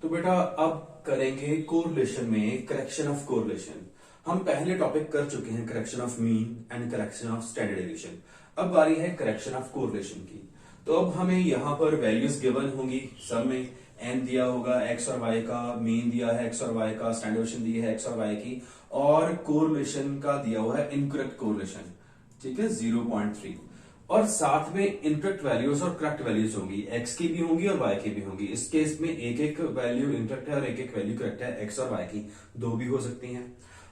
तो बेटा अब करेंगे कोरिलेशन में करेक्शन ऑफ कोरिलेशन। हम पहले टॉपिक कर चुके हैं correction of mean and correction of standard deviation. अब बारी है करेक्शन ऑफ कोरिलेशन की। तो अब हमें यहाँ पर वैल्यूज गिवन होंगी, सब में एन दिया होगा एक्स और वाई का, मीन दिया है एक्स और वाई का, स्टैंडर्ड डेविएशन दी है एक्स और वाई की, और कोरिलेशन का दिया हुआ है इनकरेक्ट कोरिलेशन, ठीक है 0.3, और साथ में इनकरेक्ट वैल्यूज और करेक्ट वैल्यूज होंगी, एक्स की भी होंगी और वाई की भी होंगी। इस केस में एक एक वैल्यू इनकरेक्ट है और एक एक वैल्यू करेक्ट है, एक्स और वाई की दो भी हो सकती हैं।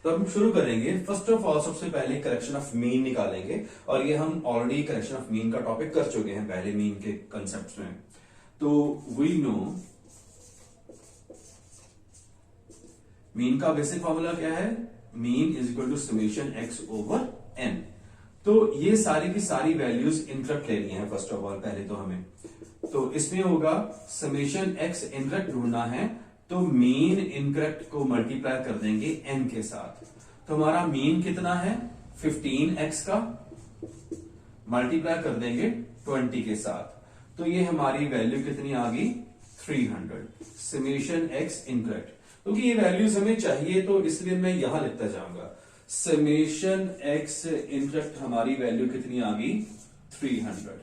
तो अब हम शुरू करेंगे। फर्स्ट ऑफ ऑल सबसे पहले करेक्शन ऑफ मीन निकालेंगे, और ये हम ऑलरेडी करेक्शन ऑफ मीन का टॉपिक कर चुके हैं पहले मीन के कंसेप्ट में। तो वी नो मीन का बेसिक फॉर्मूला क्या है, mean is equal to summation x over n. तो ये सारी की सारी वैल्यूज इनकरेक्ट लेनी है फर्स्ट ऑफ ऑल पहले तो हमें। तो इसमें होगा समेशन एक्स इनकरेक्ट ढूंढना है, तो मीन इनकरेक्ट को मल्टीप्लाई कर देंगे एन के साथ। तो हमारा मीन कितना है 15x का, मल्टीप्लाई कर देंगे 20 के साथ। तो ये हमारी वैल्यू कितनी आ गई 300 समेशन एक्स इनकरेक्ट। क्योंकि ये वैल्यूज हमें चाहिए तो इसलिए मैं यहां लिखता जाऊंगा समेशन एक्स इनकरेक्ट हमारी वैल्यू कितनी आ गई 300,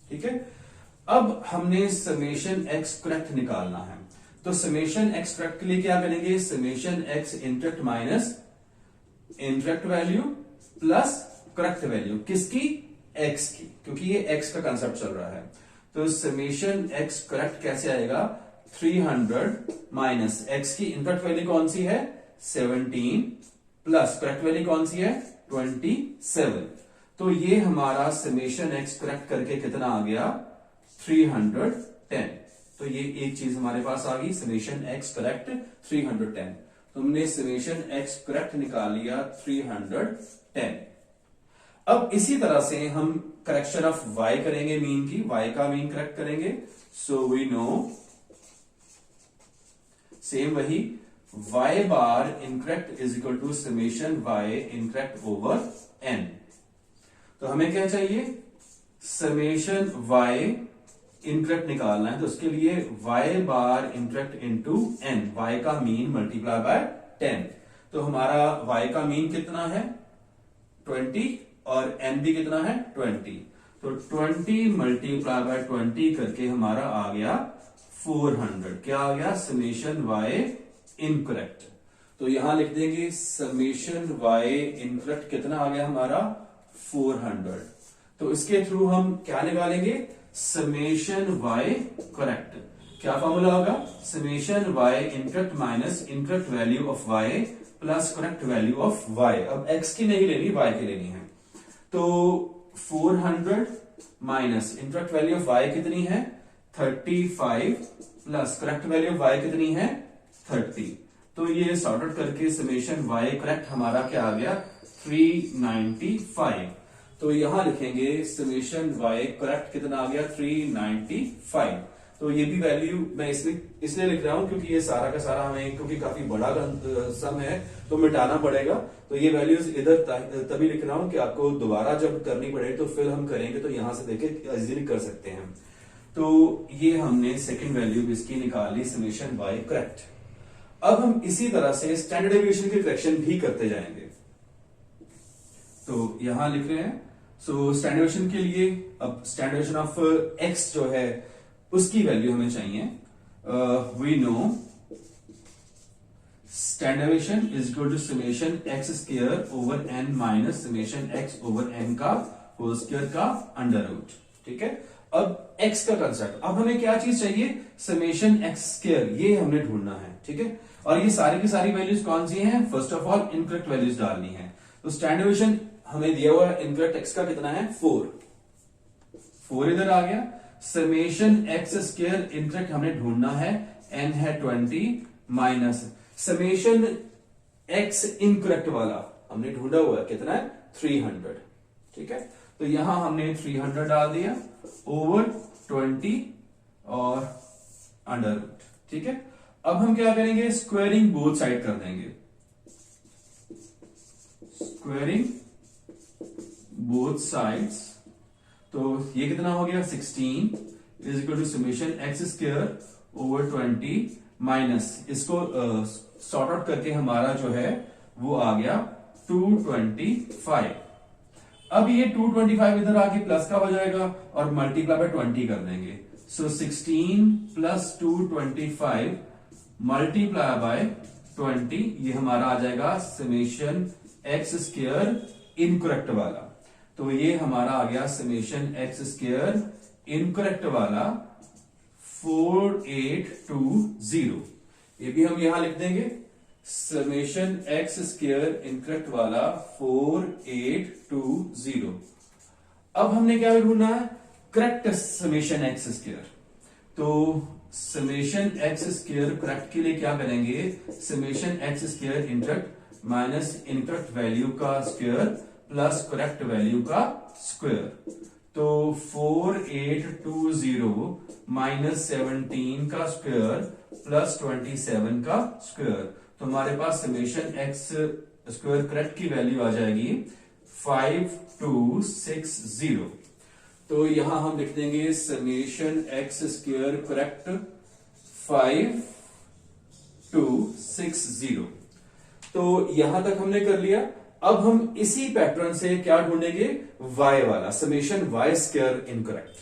ठीक है। अब हमने समेशन एक्स करेक्ट निकालना है, तो समेशन एक्स करेक्ट के लिए क्या करेंगे, summation x incorrect minus incorrect value plus correct value, किसकी, एक्स की, क्योंकि ये एक्स का कंसेप्ट चल रहा है। तो समेशन एक्स करेक्ट कैसे आएगा 300 माइनस एक्स की इनकरेक्ट वैल्यू कौन सी है 17 प्लस करेक्ट वैल्यू कौन सी है 27। तो ये हमारा समेशन एक्स करेक्ट करके कितना आ गया 310। तो ये एक चीज हमारे पास आ गई समेशन एक्स करेक्ट 310। तो हमने समेशन एक्स करेक्ट निकाल लिया 310। अब इसी तरह से हम करेक्शन ऑफ वाई करेंगे, मीन की, वाई का मीन करेक्ट करेंगे। सो वी नो सेम वही y bar incorrect is equal to summation y incorrect over n। तो हमें क्या चाहिए समेशन y इनकरेक्ट निकालना है, तो उसके लिए y bar incorrect into n, y का मीन मल्टीप्लाई बाय 10। तो हमारा y का मीन कितना है 20 और n भी कितना है 20। तो 20 मल्टीप्लाई बाय 20 करके हमारा आ गया 400। क्या आ गया समेशन y इनकरेक्ट। तो यहां लिख देंगे समेशन y इनकरेक्ट कितना आ गया हमारा 400। तो इसके थ्रू हम क्या निकालेंगे समेशन y करेक्ट। क्या फॉर्मूला होगा summation y incorrect minus incorrect value of y plus correct value of y। अब x की नहीं लेनी y की लेनी है। तो 400 minus incorrect value of y कितनी है 35 plus correct value of y कितनी है 30। तो ये सॉर्ट आउट करके समेशन y करेक्ट हमारा क्या आ गया 395। तो यहां लिखेंगे समेशन y करेक्ट कितना आ गया 395। तो ये भी वैल्यू मैं इसलिए लिख रहा हूं क्योंकि ये सारा का सारा हमें, क्योंकि काफी बड़ा सम है तो मिटाना पड़ेगा। तो ये वैल्यूज इधर तभी लिख रहा हूं कि आपको दोबारा जब करनी पड़ेगी तो फिर हम करेंगे तो यहां से देखे इजीली कर सकते हैं। तो ये हमने सेकंड वैल्यू इसकी निकाली समेशन y करेक्ट। अब हम इसी तरह से स्टैंडर्ड डेविएशन की करेक्शन भी करते जाएंगे। तो यहां लिख रहे हैं सो स्टैंडर्ड डेविएशन के लिए अब स्टैंडर्ड डेविएशन ऑफ x जो है उसकी वैल्यू हमें चाहिए। We know standard deviation is equal to summation x square over n minus summation x over n का होल स्क्वायर का अंडर रूट, ठीक है। अब x का कंसेप्ट, अब हमें क्या चीज चाहिए समेशन x स्क्वायर, ये हमने ढूंढना है, ठीक है। और ये सारी की सारी वैल्यूज कौन सी हैं first of all incorrect values डालनी है। तो स्टैंडर्ड डेविएशन हमें दिया हुआ है इनकरेक्ट x का कितना है 4 इधर आ गया। समेशन x स्क्वायर इनकरेक्ट हमने ढूंढना है n है 20 माइनस समेशन x इनकरेक्ट वाला हमने ढूंढा हुआ है कितना है 300, ठीक है। तो यहां हमने 300 डाल दिया ओवर 20 और अंडर रूट, ठीक है। अब हम क्या करेंगे स्क्वायरिंग बोथ साइड कर देंगे, स्क्वायरिंग बोथ साइड्स। तो ये कितना हो गया 16 is equal to summation x square over 20 minus इसको सॉर्ट आउट करके हमारा जो है वो आ गया 225। अब ये 225 इधर आके प्लस का हो जाएगा और मल्टीप्लाई बाय 20 कर देंगे। सो 16 प्लस 225 मल्टीप्लाई बाय 20, ये हमारा आ जाएगा समेशन एक्स स्क्वायर इनकरेक्ट वाला। तो ये हमारा आ गया समेशन एक्स स्क्वायर इनकरेक्ट वाला 4820। ये भी हम यहां लिख देंगे, समेशन एक्स स्क्वायर इनकरेक्ट वाला 4820। अब हमने क्या ढूंढना है, करेक्ट समेशन एक्स स्क्वायर। तो समेशन एक्स स्क्वायर करेक्ट के लिए क्या करेंगे, summation x square incorrect minus incorrect value का स्क्वायर प्लस करेक्ट वैल्यू का स्क्वायर। तो 4820 माइनस 17 का स्क्वायर प्लस 27 का स्क्वायर। तो हमारे पास समेशन एक्स स्क्वायर करेक्ट की वैल्यू आ जाएगी 5260। तो यहां हम लिख देंगे समेशन एक्स स्क्वायर करेक्ट 5260। तो यहां तक हमने कर लिया। अब हम इसी पैटर्न से क्या ढूंढेंगे, y वाला, समेशन y स्क्वायर इनकरेक्ट।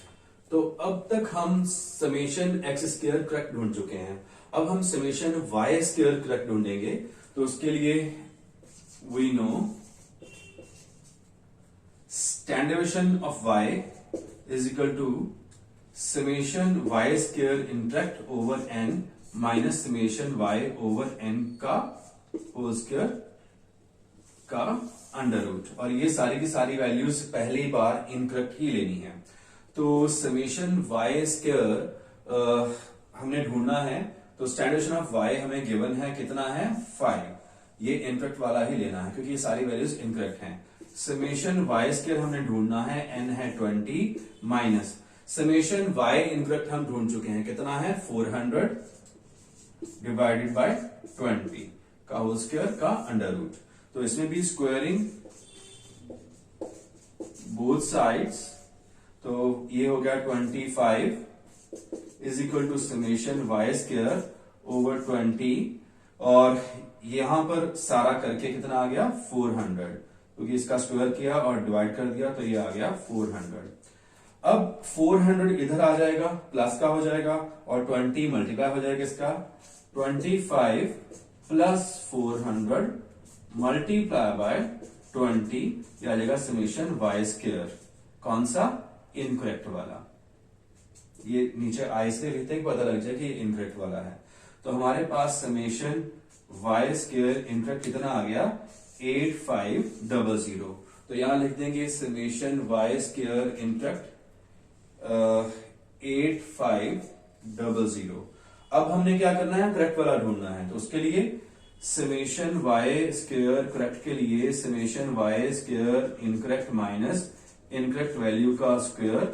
तो अब तक हम समेशन एक्स स्क्वायर करेक्ट ढूंढ चुके हैं, अब हम समेशन y स्क्वायर करेक्ट ढूंढेंगे। तो उसके लिए we know standard deviation of y is equal to summation y square incorrect over n minus summation y over n का होल स्क्वायर का अंडर रूट। और ये सारी की सारी वैल्यूज पहली बार इनकरेक्ट ही लेनी है। तो समेशन y स्क्वायर हमने ढूंढना है, तो स्टैंडर्ड ऑफ y हमें गिवन है, कितना है 5। ये इनकरेक्ट वाला ही लेना है क्योंकि ये सारी वैल्यूज इनकरेक्ट हैं। समेशन y स्क्वायर हमने ढूंढना है, n है 20 माइनस समेशन y इनकरेक्ट हम ढूंढ चुके हैं, कितना है 400 डिवाइडेड बाय 20 का होल स्क्वायर का अंडर रूट। तो इसमें भी स्क्वायरिंग बोथ साइड्स, तो ये हो गया 25 is equal to summation y square over 20, और यहां पर सारा करके कितना आ गया 400, क्योंकि इसका स्क्वायर किया और डिवाइड कर दिया तो ये आ गया 400। अब 400 इधर आ जाएगा, प्लस का हो जाएगा और 20 मल्टीप्लाई हो जाएगा इसका। 25 प्लस 400 मल्टीप्लाई बाय 20, ये आ जाएगा समेशन y स्क्वायर, कौन सा, इनकरेक्ट वाला। ये नीचे आई से लिखते ही पता लग जाए कि ये इनकरेक्ट वाला है। तो हमारे पास समेशन y स्क्वायर इनकरेक्ट कितना आ गया 8500। तो यहां लिख देंगे समेशन y स्क्वायर इनकरेक्ट 8500। अब हमने क्या करना है, करेक्ट वाला ढूंढना है। तो उसके लिए समेशन y स्क्वायर करेक्ट के लिए summation y square incorrect minus incorrect value का स्क्वायर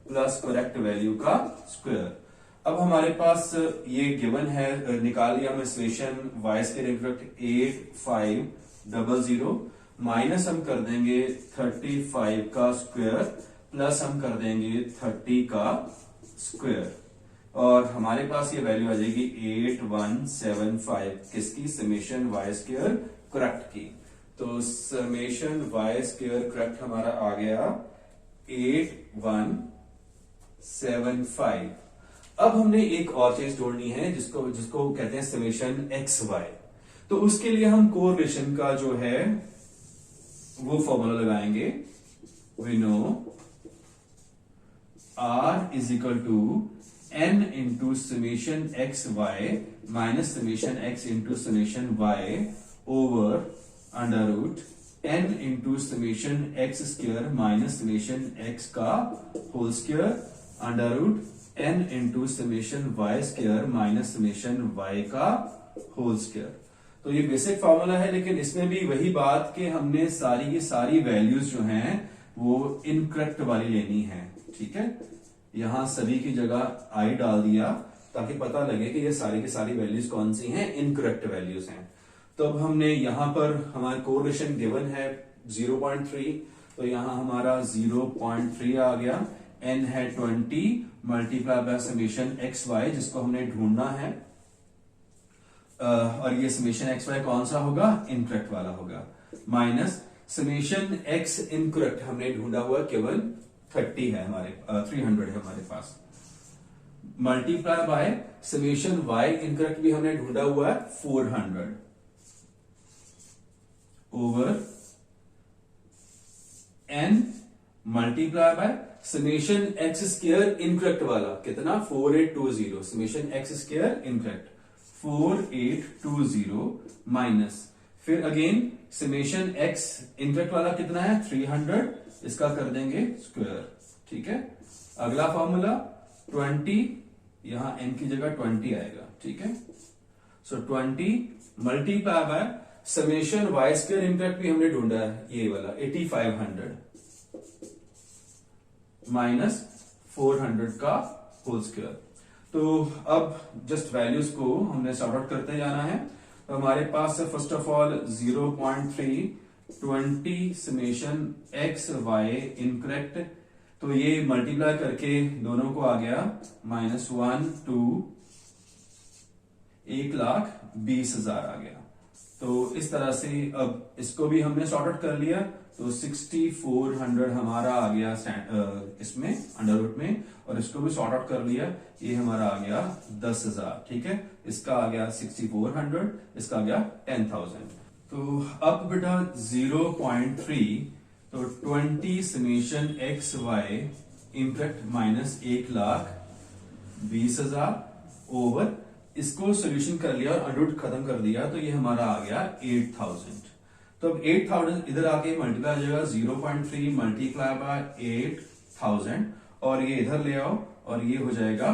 प्लस करेक्ट वैल्यू का स्क्वायर। अब हमारे पास ये गिवन है, निकाल लिया हमने summation y square incorrect 8500 minus हम कर देंगे 35 का स्क्वायर प्लस हम कर देंगे 30 का स्क्वायर, और हमारे पास ये वैल्यू आ जाएगी 8175 किसकी, समेशन y स्क्वायर करेक्ट की। तो समेशन y स्क्वायर करेक्ट हमारा आ गया 8175। अब हमने एक और चीज ढूंढनी है जिसको कहते हैं समेशन एक्स वाई। तो उसके लिए हम कोरिलेशन का जो है वो फॉर्मूला लगाएंगे। We know R is equal to n into summation x y minus summation x into summation y over under root n into summation x square minus summation x का whole square under root n into summation y square minus summation y का whole square. तो ये basic formula है, लेकिन इसमें भी वही बात कि हमने सारी की सारी वैल्यूज जो हैं वो इनकरेक्ट वाली लेनी है। ठीक है, यहां सभी की जगह आई डाल दिया ताकि पता लगे कि ये सारी की सारी वैल्यूज कौन सी हैं, इनकरेक्ट वैल्यूज हैं। तो अब हमने यहां पर हमारा कोरिलेशन गिवन है 0.3, तो यहां हमारा 0.3 आ गया। n है 20 multiply by summation x y जिसको हमने ढूंढना है, और ये समेशन एक्स वाई कौन सा होगा, इनकरेक्ट वाला होगा, माइनस समेशन एक्स इनकरेक्ट हमने ढूंढा हुआ केवल 30 है हमारे 300 है हमारे पास, multiply by summation y incorrect भी हमने ढूंढा हुआ है 400 over n multiply by summation x square incorrect वाला कितना 4820, summation x square incorrect 4820 minus फिर अगेन समेशन एक्स इनकरेक्ट वाला कितना है 300, इसका कर देंगे स्क्वायर, ठीक है। अगला फॉर्मूला 20, यहां n की जगह 20 आएगा, ठीक है। So 20 multiply by summation y square incorrect भी हमने ढूंढा है ये वाला 8500 माइनस 400 का होल स्क्वायर। तो अब जस्ट वैल्यूज को हमने सॉर्ट आउट करते जाना है। तो हमारे पास first of all 0.3 20 summation x y incorrect, तो ये मल्टीप्लाई करके दोनों को आ गया -1 to 1,20,000 आ गया। तो इस तरह से अब इसको भी हमने सॉर्ट आउट कर लिया, तो 6400 हमारा आ गया इसमें अंडर रूट में, और इसको भी सॉर्ट आउट कर लिया, ये हमारा आ गया 10,000, ठीक है। इसका आ गया 6400, इसका आ गया 10,000। तो अब बेटा 0.3 तो 20 summation x y incorrect minus 1,20,000 over, इसको सोल्यूशन कर लिया और अंडर रूट खत्म कर दिया, तो ये हमारा आ गया 8000। तो अब 8000 इधर आके मल्टीप्लाई हो जाएगा 0.3 मल्टीप्लाई बाय 8000, और ये इधर ले आओ और ये हो जाएगा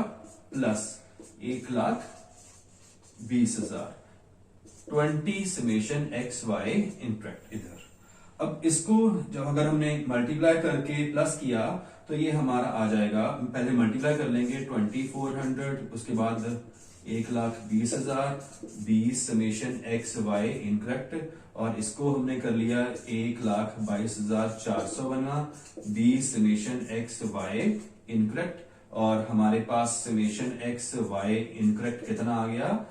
plus 1,20,000 20 summation x y incorrect इधर। अब इसको जब अगर हमने मल्टीप्लाई करके प्लस किया तो ये हमारा आ जाएगा, पहले मल्टीप्लाई कर लेंगे 2400, उसके बाद 1,20,000 20 समेशन एक्स वाई इनकरेक्ट, और इसको हमने कर लिया 1,22,400 बना 20 समेशन एक्स वाई इनकरेक्ट, और हमारे पास समेशन एक्स वाई इनकरेक्ट कितना आ गया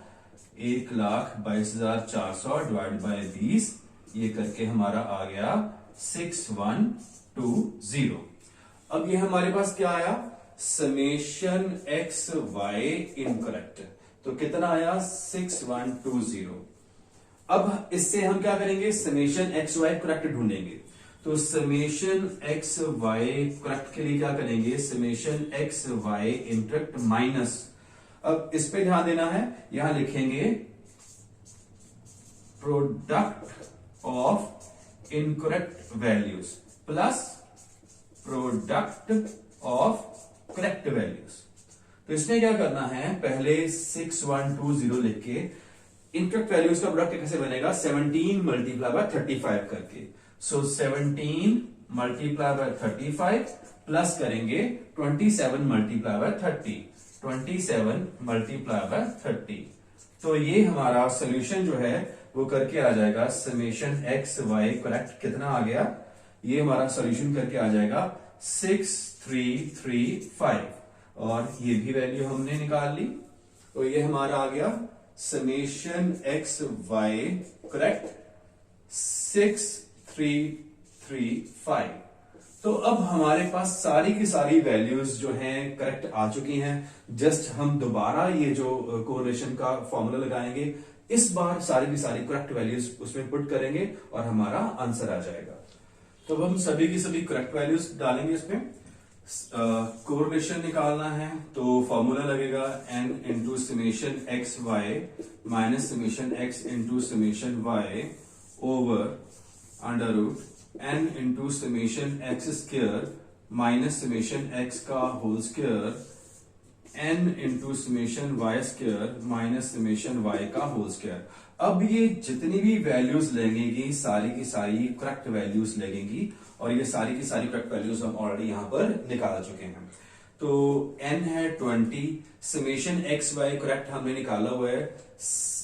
1,22,400 डिवाइड बाय 20, ये करके हमारा आ गया 6120। अब ये हमारे पास क्या आया, समेशन एक्स वाई इनकरेक्ट, तो कितना आया 6120। अब इससे हम क्या करेंगे, समेशन एक्स वाई करेक्ट ढूंढेंगे। तो समेशन एक्स वाई करेक्ट के लिए क्या करेंगे, summation x y incorrect minus, अब इस पे ध्यान देना है, यहां लिखेंगे product of incorrect values plus product of correct values. तो इसमें क्या करना है, पहले 6120 लिख के इनकरेक्ट वैल्यूज का प्रोडक्ट कैसे बनेगा, 17 मल्टीप्लाई बाय 35 करके। सो 17 मल्टीप्लाई बाय 35 प्लस करेंगे 27 मल्टीप्लाई बाय 30, 27 मल्टीप्लाई बाय 30। तो ये हमारा सोल्यूशन जो है वो करके आ जाएगा समेशन एक्स वाई करेक्ट कितना आ गया, ये हमारा सोल्यूशन करके आ जाएगा 6335, और ये भी वैल्यू हमने निकाल ली। तो ये हमारा आ गया समेशन एक्स वाई करेक्ट 6335। तो अब हमारे पास सारी की सारी वैल्यूज जो हैं करेक्ट आ चुकी हैं। जस्ट हम दोबारा ये जो कोरिलेशन का फॉर्मूला लगाएंगे, इस बार सारी की सारी करेक्ट वैल्यूज उसमें पुट करेंगे और हमारा आंसर आ जाएगा। तो अब हम सभी की सभी करेक्ट वैल्यूज डालेंगे इसमें। कोरिलेशन निकालना है तो फॉर्मूला लगेगा n into summation x y minus summation x into summation y over under root n into summation x square minus summation x का whole square n into summation y square minus summation y का whole square. अब ये जितनी भी values लगेंगी सारी की सारी करेक्ट वैल्यूज लगेंगी, और ये सारी की सारी करेक्ट वैल्यूज हम ऑलरेडी यहां पर निकाल चुके हैं। तो n है 20, समेशन एक्स वाई करेक्ट हमने निकाला हुआ है,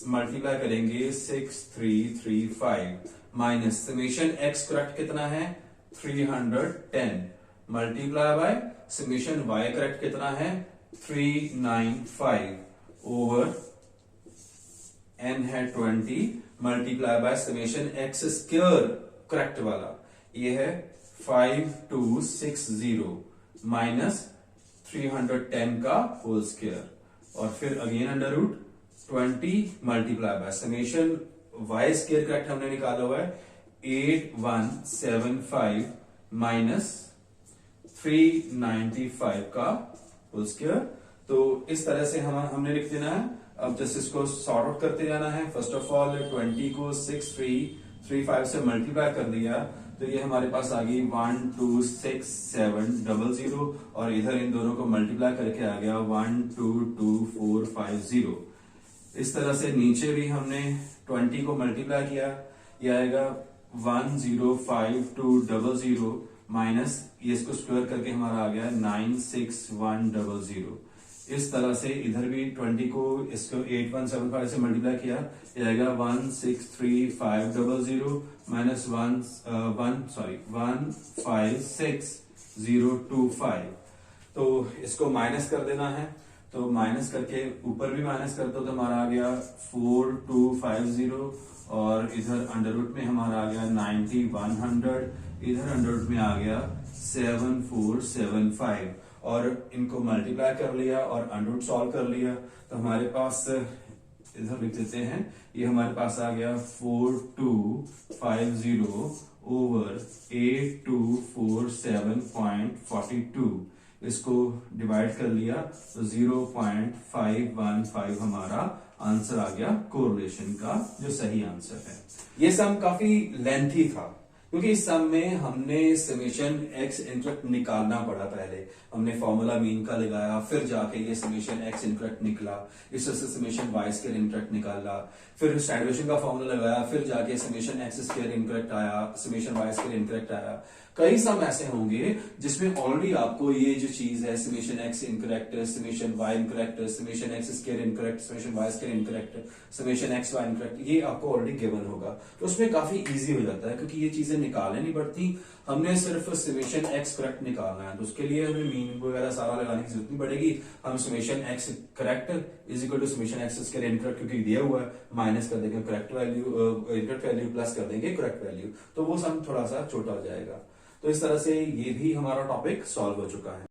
मल्टीप्लाई करेंगे 6335 माइनस समेशन एक्स करेक्ट कितना है 310 multiply by summation y correct कितना है 395 ओवर n है 20 multiply by summation x square correct वाला, ये है 5260 माइनस 310 का होल स्क्वायर, और फिर again under root 20 multiply by summation y square correct हमने निकाला हुआ है 8175 माइनस 395 का होल स्क्वायर। तो इस तरह से हमने लिख देना है। अब जस्ट इसको सॉर्ट आउट करते जाना है। फर्स्ट ऑफ ऑल 20 को 6335 से मल्टीप्लाई कर दिया तो ये हमारे पास आ गई 126700, और इधर इन दोनों को मल्टीप्लाई करके आ गया 122450। इस तरह से नीचे भी हमने 20 को मल्टीप्लाई किया, ये आएगा 10520 माइनस ये इसको स्क्वायर करके हमारा आ गया 96100। इस तरह से इधर भी 20 को इसको 8175 से मल्टीप्लाई किया, ये आएगा 16350 माइनस 156,025। तो इसको माइनस कर देना है, तो माइनस करके ऊपर भी माइनस करते तो हमारा आ गया 4250, और इधर अंडर रूट में हमारा आ गया 9100, इधर अंडर रूट में आ गया 7475, और इनको मल्टीप्लाई कर लिया और अंडर रूट सॉल्व कर लिया तो हमारे पास इधर लिख देते हैं, ये हमारे पास आ गया 4250 ओवर 8247.42। इसको डिवाइड कर लिया तो 0.515 हमारा आंसर आ गया कोरिलेशन का, जो सही आंसर है। ये सम काफी लेंथी था क्योंकि इस सम में हमने समेशन एक्स इंटरेक्ट निकालना पड़ा। पहले हमने फॉर्मूला मीन का लगाया, फिर जाके ये समेशन एक्स इंटरेक्ट निकला, इस तरह से समेशन वाई स्क्वायर इंटरेक्ट निकाला, फिर स्टैंडर्ड का फॉर्मूला लगाया, फिर जाके समेशन एक्स स्क्वायर इंटरेक्ट आया, समेशन वाई स्क्वायर इंटरेक्ट आया। कई सम ऐसे होंगे जिसमें ऑलरेडी आपको ये जो चीज है summation x incorrect, summation y incorrect, summation x square incorrect, summation y square incorrect, summation x y incorrect, ये आपको ऑलरेडी गिवन होगा। तो उसमें काफी इजी हो जाता है क्योंकि ये चीजें निकालनी नहीं पड़ती, हमने सिर्फ समेशन एक्स करेक्ट निकालना है। तो उसके लिए हमें मीन वगैरह सारा लगाने की जरूरत नहीं पड़ेगी। हम summation x correct is equal to summation x square incorrect क्योंकि दिया हुआ है, माइनस कर देंगे correct value, incorrect value plus कर देंगे करेक्ट वैल्यू, तो वो सम थोड़ा सा छोटा हो जाएगा। तो इस तरह से ये भी हमारा टॉपिक सॉल्व हो चुका है।